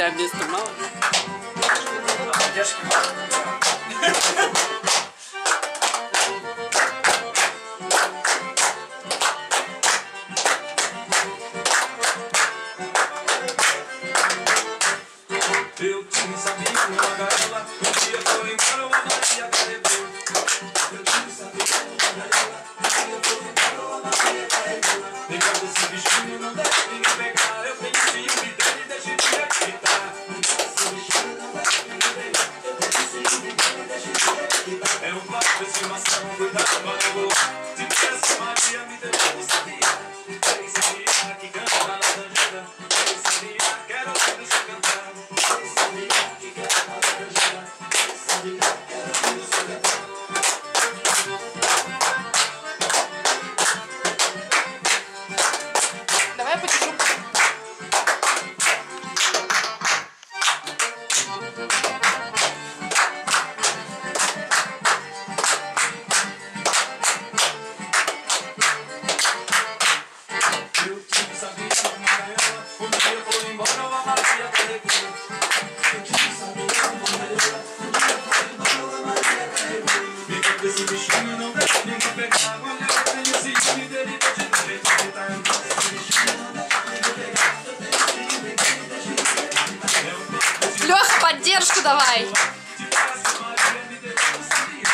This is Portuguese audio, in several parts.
Да, места мало. Поддержки мало. Eu tinha sabia uma gaiola, um dia foi embora, uma Maria carregou. Eu tinha sabia uma gaiola, um dia foi embora, uma Maria carregou. Legal desse bichinho, não deixa ninguém pegar. Eu tenho ciúme dele, deixa de acreditar. Esse bichinho não deixa ninguém pegar. Eu tenho ciúme dele, deixa de acreditar. É um papo de estimação, cuidado para não voar. Se tivesse Maria, me deu como sabia. Quem sabia que canta na laranjeira? Quem sabia, quero ouvir você cantar. Давай я подержу. Eu tive sabia uma gaiola, um dia foi embora, uma Maria carregou. Eu tive sabia uma gaiola, um dia foi embora, uma Maria carregou. Fica com esse bichinho, não deixa ninguém pegar. Olha, eu tenho ciúme dele, deixa de acreditar. Esse bichinho não deixa ninguém pegar. Eu tenho ciúme dele, deixa de acreditar. É um papo de Леха, поддержку давай. se tivesse Maria, me deu como sabia.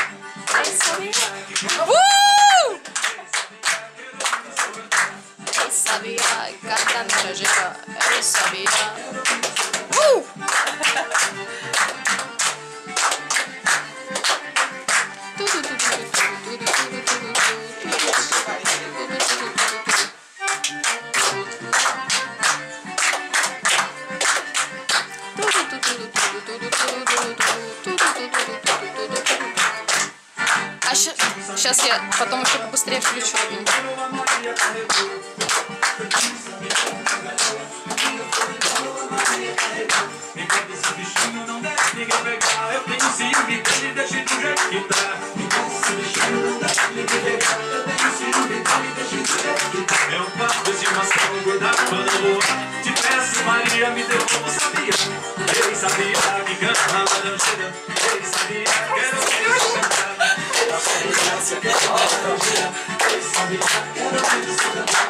Eu sabia, cantando trajetória, eu sabia. А сейчас я потом еще побыстрее включу. Enquanto esse bichinho não deixa ninguém pegar, eu tenho ciúme dele, deixa de jeito que tá. Enquanto esse bichinho não deixa ninguém pegar, eu tenho ciúme dele, deixa de jeito que tá. É um papo de estimação, cuidado pra não voar. Te peço, Maria, me deu como sabia. Ele sabia que canta na laranjeira. Ele sabia, quero ouvir você cantar. Ele sabia que canta na laranjeira. Ele sabia, quero ouvir você cantar.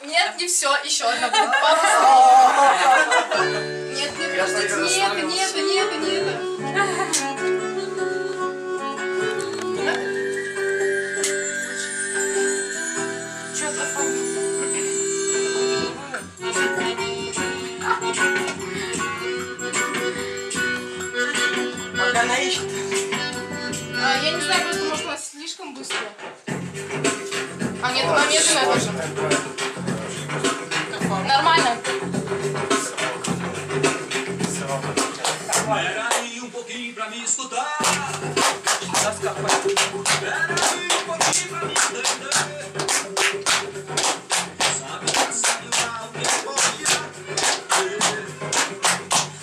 Нет, не все, еще одна будет пауза. Нет, нет, подождите, нет, нет, нет. Что-то Пока она ищет. Я не знаю, просто может она слишком быстро. А нет, она медленная тоже. Нормально. Espera aí um pouquinho pra me escutar. Espera aí um pouquinho pra me entender. Sabe que sabe lá o que eu podia ter.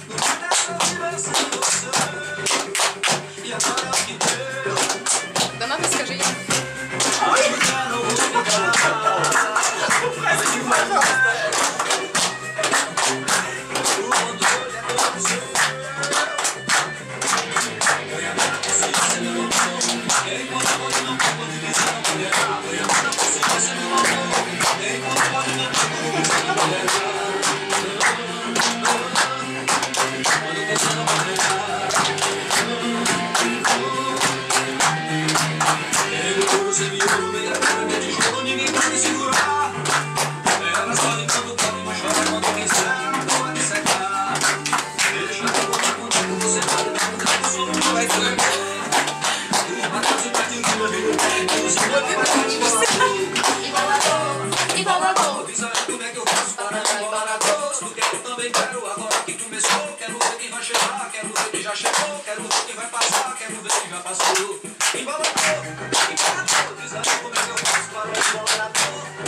Não me deixa viver sem você. E agora é o que deu. Да надо, скажи. Acho que já não vou ficar. Você me ouve, meia cara, me tijolo, ninguém vai me segurar. Ela só enquanto come, mas chora quando quiser, não vai me secar. Deixa eu contar contigo, você pode dar um carro, só não vai ter. Uma casa pra te engolir, você pode dar um Embalador. Avisa como é que eu faço para não embora gosto. Quero também, quero agora que começou. Quero ver quem vai chegar, quero ver quem já chegou. Quero ver quem vai passar, quero ver quem já passou. Embalador, avisa como é que eu faço para não embora gosto.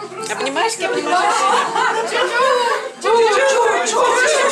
просто... Обнимашки, обнимашки. Чуть-чуть.